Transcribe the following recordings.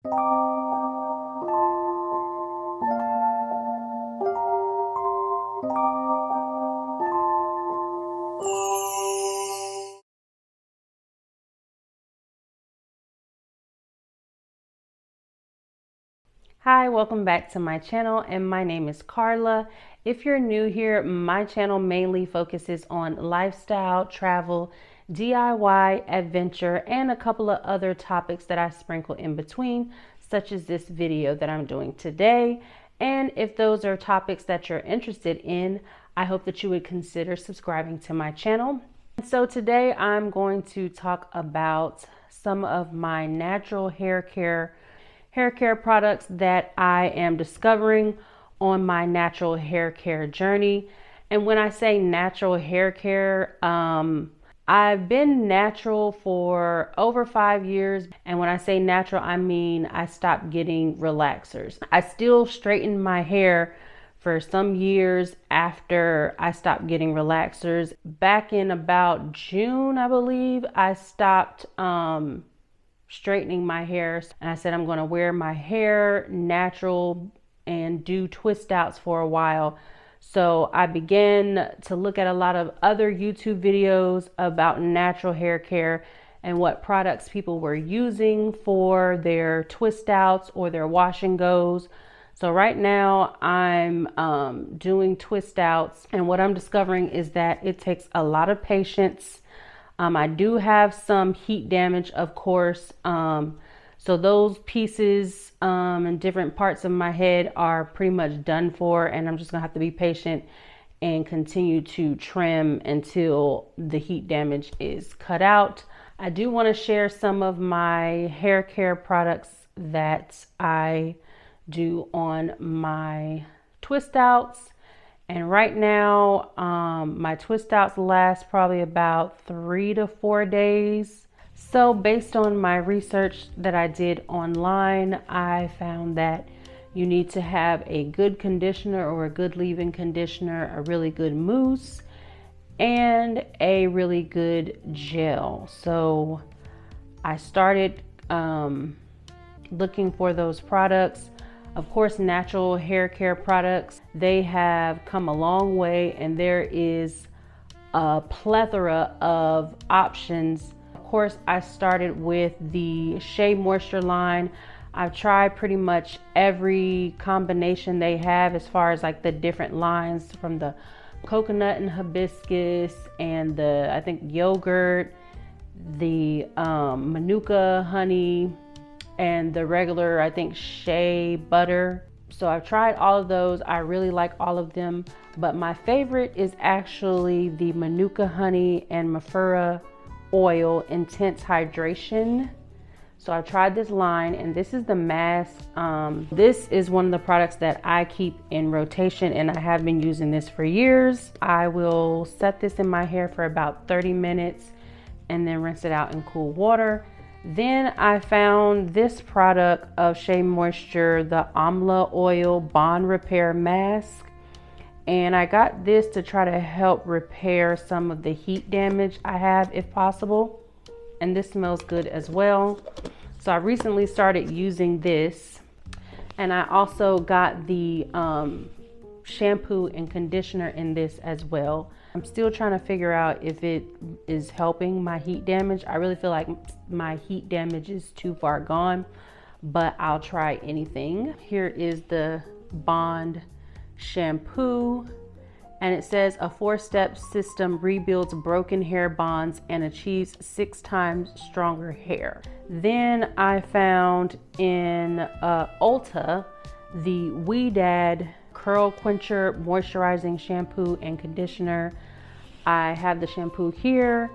Hi, welcome back to my channel, and my name is Carla. If you're new here, my channel mainly focuses on lifestyle, travel, DIY, adventure, and a couple of other topics that I sprinkle in between, such as this video that I'm doing today. And if those are topics that you're interested in, I hope that you would consider subscribing to my channel. So today I'm going to talk about some of my natural hair care products that I am discovering on my natural hair care journey. And when I say natural hair care, I've been natural for over 5 years. And when I say natural, I mean I stopped getting relaxers. I still straightened my hair for some years after I stopped getting relaxers. Back in about June, I believe, I stopped straightening my hair, and I said I'm going to wear my hair natural and do twist outs for a while. So I began to look at a lot of other YouTube videos about natural hair care and what products people were using for their twist outs or their wash and goes. So right now I'm doing twist outs, and what I'm discovering is that it takes a lot of patience. I do have some heat damage, of course. So those pieces and different parts of my head are pretty much done for, and I'm just gonna have to be patient and continue to trim until the heat damage is cut out. I do want to share some of my hair care products that I do on my twist outs. And right now, my twist outs last probably about 3 to 4 days. So based on my research that I did online, I found that you need to have a good conditioner or a good leave-in conditioner, a really good mousse, and a really good gel. So I started looking for those products. Of course, natural hair care products, they have come a long way, and there is a plethora of options. Of course, I started with the Shea Moisture line. I've tried pretty much every combination they have as far as like the different lines, from the coconut and hibiscus and the, I think, yogurt, the manuka honey, and the regular, I think, shea butter. So I've tried all of those. I really like all of them, but my favorite is actually the manuka honey and mafura oil intense hydration. So I've tried this line, and this is the mask. This is one of the products that I keep in rotation, and I have been using this for years. I will set this in my hair for about 30 minutes and then rinse it out in cool water. Then I found this product of Shea Moisture, the Amla Oil Bond Repair Mask. And I got this to try to help repair some of the heat damage I have, if possible. And this smells good as well. So I recently started using this. And I also got the shampoo and conditioner in this as well. I'm still trying to figure out if it is helping my heat damage. I really feel like my heat damage is too far gone, but I'll try anything. Here is the Bond shampoo, and it says a 4-step system rebuilds broken hair bonds and achieves 6 times stronger hair. Then I found in Ulta the Wheww Curl Quencher Moisturizing Shampoo and Conditioner. I have the shampoo here.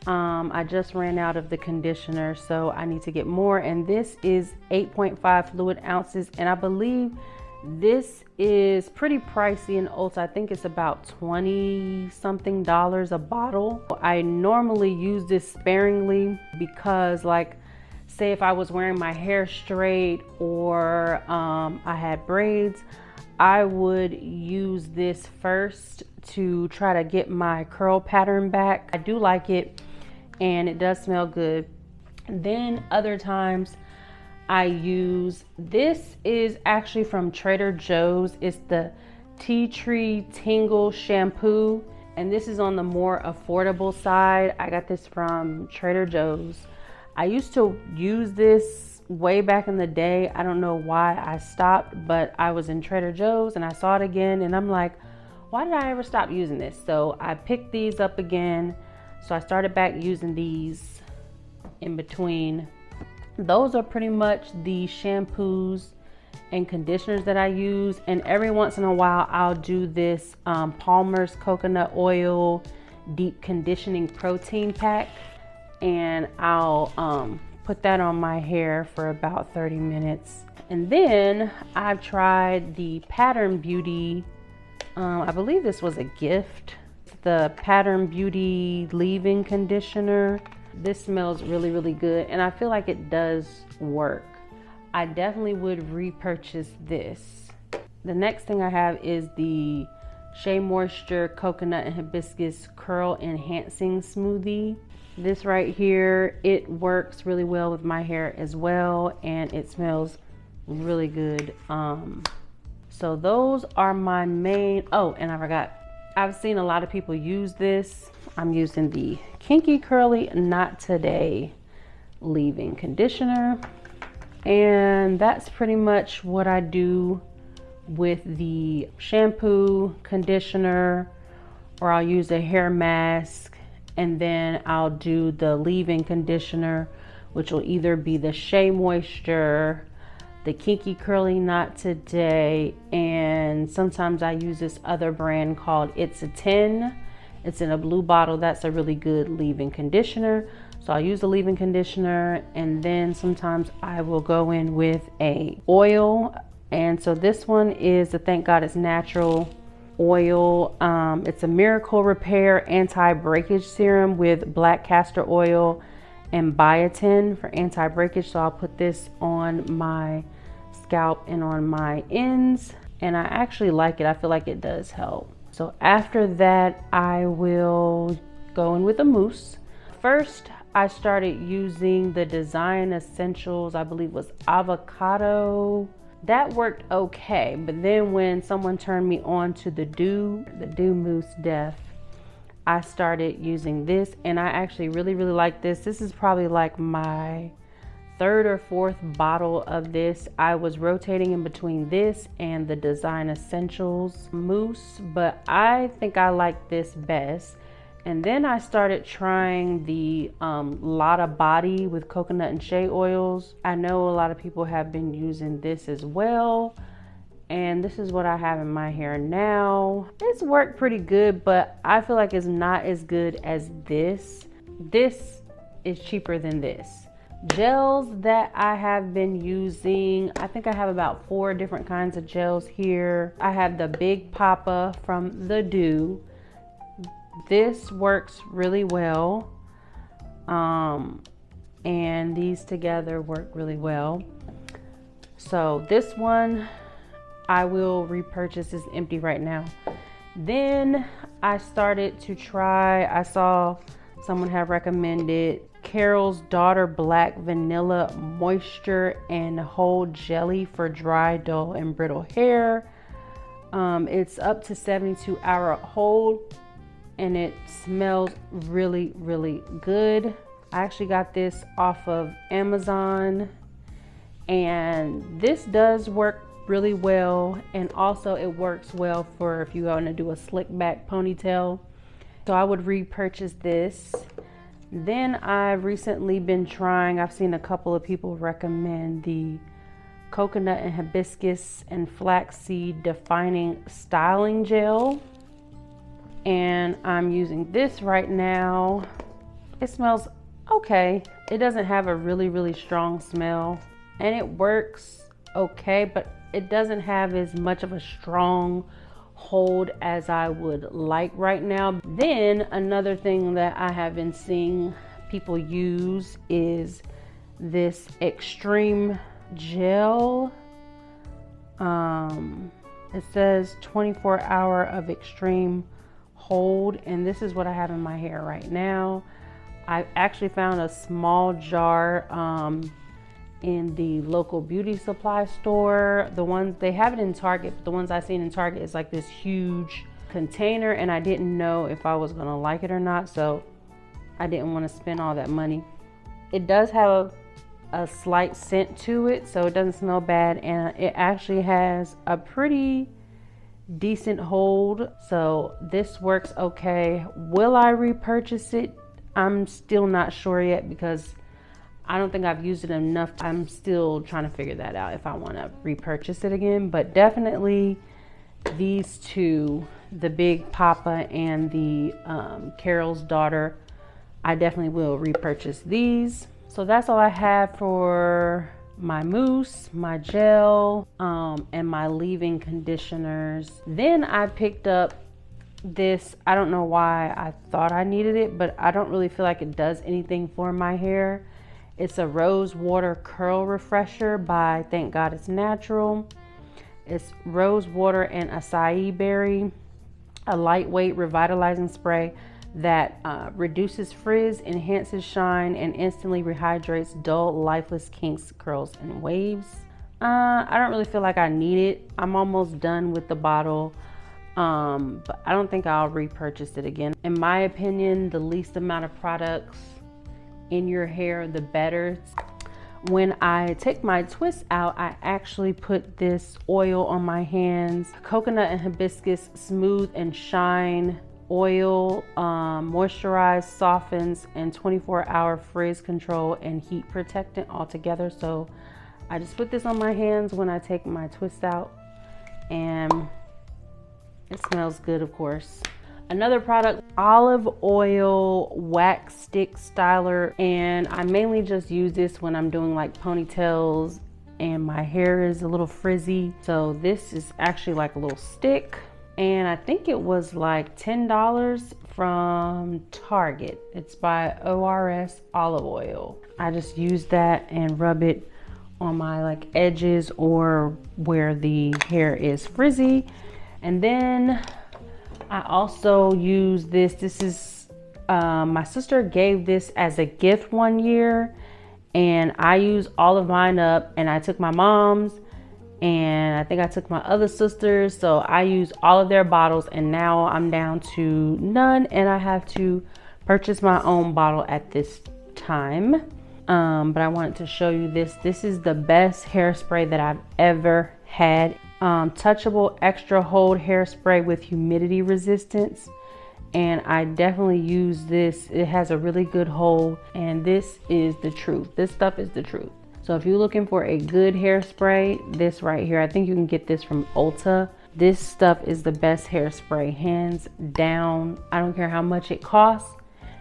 I just ran out of the conditioner, so I need to get more. And this is 8.5 fluid ounces, and I believe this is pretty pricey in Ulta. I think it's about $20 something a bottle. I normally use this sparingly because, like, say if I was wearing my hair straight or I had braids, I would use this first to try to get my curl pattern back. I do like it, and it does smell good. Then other times I use, this is actually from Trader Joe's. It's the Tea Tree Tingle shampoo, and this is on the more affordable side. I got this from Trader Joe's. I used to use this way back in the day. I don't know why I stopped, but I was in Trader Joe's and I saw it again and I'm like, why did I ever stop using this? So I picked these up again. So I started back using these in between. Those are pretty much the shampoos and conditioners that I use. And every once in a while, I'll do this Palmer's coconut oil deep conditioning protein pack. And I'll put that on my hair for about 30 minutes. And then I've tried the Pattern Beauty, I believe this was a gift, the Pattern Beauty leave-in conditioner. This smells really, really good, and I feel like it does work. I definitely would repurchase this. The next thing I have is the Shea Moisture Coconut and Hibiscus Curl Enhancing Smoothie. This right here, it works really well with my hair as well, and it smells really good. So those are my main, oh, and I forgot, I've seen a lot of people use this. I'm using the Kinky Curly Not Today leave-in conditioner, and that's pretty much what I do with the shampoo, conditioner, or I'll use a hair mask, and then I'll do the leave-in conditioner, which will either be the Shea Moisture, the Kinky Curly Not Today, and sometimes I use this other brand called It's a 10. It's in a blue bottle. That's a really good leave-in conditioner. So I'll use the leave-in conditioner, and then sometimes I will go in with a oil. And so this one is the Thank God It's Natural oil. It's a Miracle Repair anti-breakage serum with black castor oil and biotin for anti-breakage. So I'll put this on my scalp and on my ends, and I actually like it. I feel like it does help. So after that, I will go in with a mousse. First, I started using the Design Essentials, I believe was avocado. That worked okay, but then when someone turned me on to the Dew Mousse Def, I started using this, and I actually really, really like this. This is probably like my third or fourth bottle of this. I was rotating in between this and the Design Essentials mousse, but I think I like this best. And then I started trying the Lotta Body with coconut and shea oils. I know a lot of people have been using this as well, and this is what I have in my hair now. It's worked pretty good, but I feel like it's not as good as this. This is cheaper than this. Gels that I have been using, I think I have about 4 different kinds of gels here. I have the Big Papa from the Dew. This works really well, and these together work really well. So this one I will repurchase. Is empty right now. Then I started to try, I saw someone have recommended Carol's Daughter Black Vanilla Moisture and Hold Jelly for dry, dull, and brittle hair. It's up to 72-hour hold, and it smells really, really good. I actually got this off of Amazon, and this does work really well, and also it works well for if you want to do a slick back ponytail. So I would repurchase this. Then I've recently been trying, I've seen a couple of people recommend the Coconut and Hibiscus and Flaxseed Defining Styling Gel, and I'm using this right now. It smells okay. It doesn't have a really, really strong smell, and it works okay, but it doesn't have as much of a strong hold as I would like right now. Then another thing that I have been seeing people use is this Extreme Gel. It says 24-hour of extreme hold, and this is what I have in my hair right now. I actually found a small jar in the local beauty supply store. The ones, they have it in Target, but the ones I've seen in Target is like this huge container, and I didn't know if I was gonna like it or not, so I didn't want to spend all that money. It does have a slight scent to it, so it doesn't smell bad, and it actually has a pretty decent hold, so this works okay. Will I repurchase it? I'm still not sure yet because I don't think I've used it enough. I'm still trying to figure that out if I want to repurchase it again, but definitely these two, the Big Papa and the Carol's Daughter, I definitely will repurchase these. So that's all I have for my mousse, my gel, and my leave-in conditioners. Then I picked up this. I don't know why I thought I needed it, but I don't really feel like it does anything for my hair. It's a rose water curl refresher by Thank God It's Natural. It's rose water and acai berry, a lightweight revitalizing spray that reduces frizz, enhances shine, and instantly rehydrates dull, lifeless kinks, curls, and waves. I don't really feel like I need it. I'm almost done with the bottle, but I don't think I'll repurchase it again. In my opinion, the least amount of products in your hair, the better. When I take my twists out, I actually put this oil on my hands. Coconut and hibiscus smooth and shine oil, moisturize, softens, and 24-hour frizz control and heat protectant all together. So I just put this on my hands when I take my twist out, and it smells good, of course. Another product, olive oil wax stick styler, and I mainly just use this when I'm doing like ponytails and my hair is a little frizzy. So this is actually like a little stick, and I think it was like $10 from Target. It's by ORS olive oil. I just use that and rub it on my like edges or where the hair is frizzy. And then I also use this. This is, my sister gave this as a gift one year, and I used all of mine up, and I took my mom's, and I think I took my other sisters. So I used all of their bottles, and now I'm down to none, and I have to purchase my own bottle at this time. But I wanted to show you this. This is the best hairspray that I've ever had. Touchable extra hold hairspray with humidity resistance, and I definitely use this. It has a really good hold, and this is the truth. This stuff is the truth. So if you're looking for a good hairspray, this right here, I think you can get this from Ulta. This stuff is the best hairspray, hands down. I don't care how much it costs,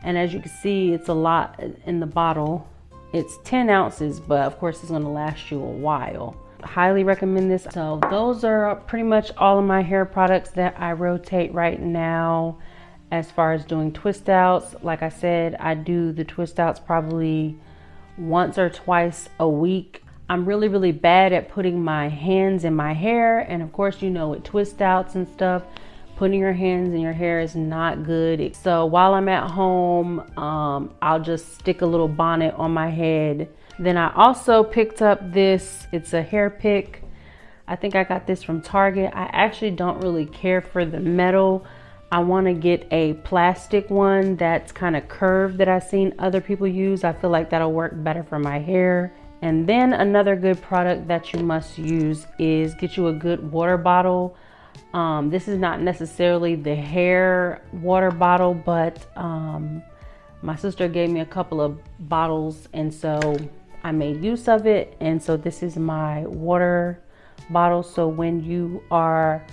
and as you can see, it's a lot in the bottle. It's 10 ounces, but of course it's going to last you a while. Highly recommend this. So those are pretty much all of my hair products that I rotate right now. As far as doing twist outs, like I said, I do the twist outs probably once or twice a week. I'm really bad at putting my hands in my hair, and of course, you know, with twist outs and stuff, putting your hands in your hair is not good. So while I'm at home, I'll just stick a little bonnet on my head. Then I also picked up this, it's a hair pick. I think I got this from Target. I actually don't really care for the metal. I want to get a plastic one that's kind of curved that I've seen other people use. I feel like that'll work better for my hair. And then another good product that you must use is get you a good water bottle. This is not necessarily the hair water bottle, but my sister gave me a couple of bottles, and so I made use of it. And so this is my water bottle. So when you are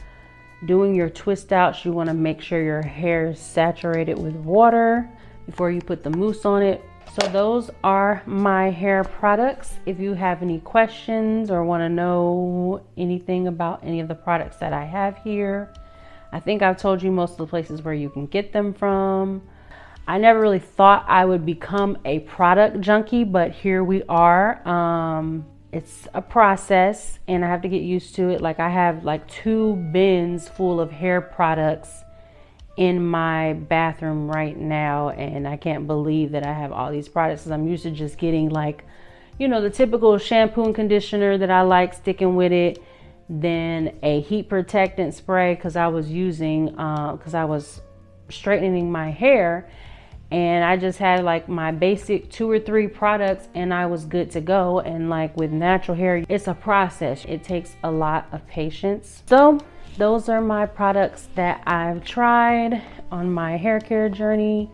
doing your twist outs, you want to make sure your hair is saturated with water before you put the mousse on it. So those are my hair products. If you have any questions or want to know anything about any of the products that I have here, I think I've told you most of the places where you can get them from. I never really thought I would become a product junkie, but here we are. It's a process and I have to get used to it. Like, I have like 2 bins full of hair products in my bathroom right now, and I can't believe that I have all these products because I'm used to just getting like, you know, the typical shampoo and conditioner that I like, sticking with it. Then a heat protectant spray because I was using, because I was straightening my hair, and I just had like my basic 2 or 3 products and I was good to go. And like with natural hair, it's a process. It takes a lot of patience. So those are my products that I've tried on my hair care journey,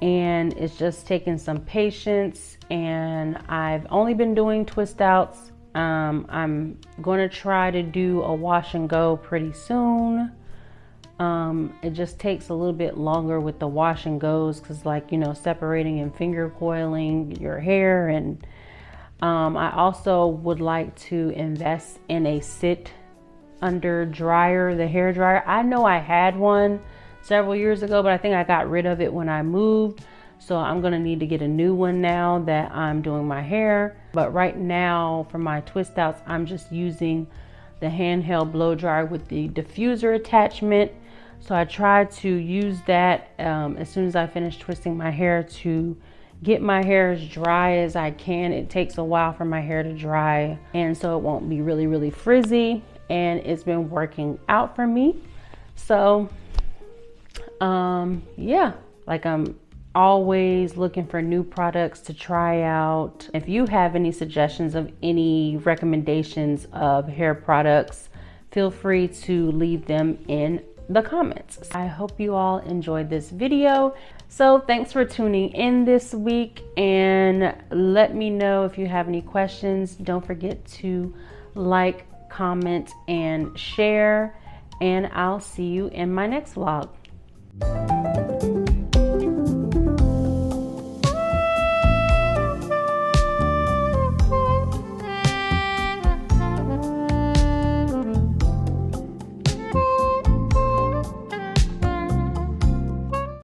and it's just taken some patience. And I've only been doing twist outs. I'm going to try to do a wash and go pretty soon. It just takes a little bit longer with the wash and goes because, like, you know, separating and finger coiling your hair. And I also would like to invest in a sit under dryer, the hair dryer. I know I had one several years ago, but I think I got rid of it when I moved. So I'm gonna need to get a new one now that I'm doing my hair. But right now for my twist outs, I'm just using the handheld blow dryer with the diffuser attachment. So I try to use that as soon as I finish twisting my hair to get my hair as dry as I can. It takes a while for my hair to dry, and so it won't be really, really frizzy. And it's been working out for me. So yeah, like I'm always looking for new products to try out. If you have any suggestions of any recommendations of hair products, feel free to leave them in the comments. I hope you all enjoyed this video. So thanks for tuning in this week, and let me know if you have any questions. Don't forget to like, comment, and share, and I'll see you in my next vlog.